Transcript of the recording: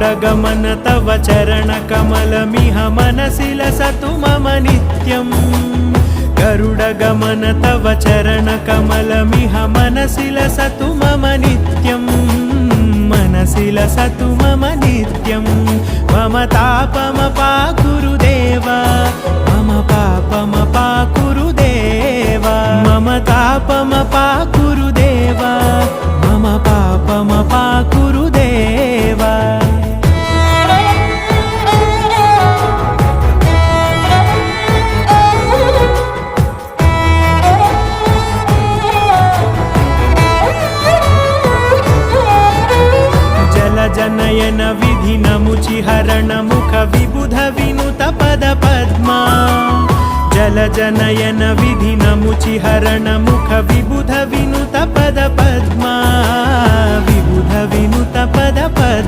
गरुडगमन तव चरणकमलमिह मनसि लसतु मम नित्यम् गरुडगमन तव चरणकमलमिह मनसि लसतु मम नित्यम् मनसि लसतु मम नित्यं मम तापमपाकुरु देव मम पापमपाकुरु देव मम तापमपाकुरु देव मम पापमपाकुरु देव जनयन विधि नमुचिहरण मुख विबुध विनुत पद पद्मा जल जनयन विधि नमुचिहरण मुख विबुध विनुत पद पद्मा विबुध विनुत पद पद्मा।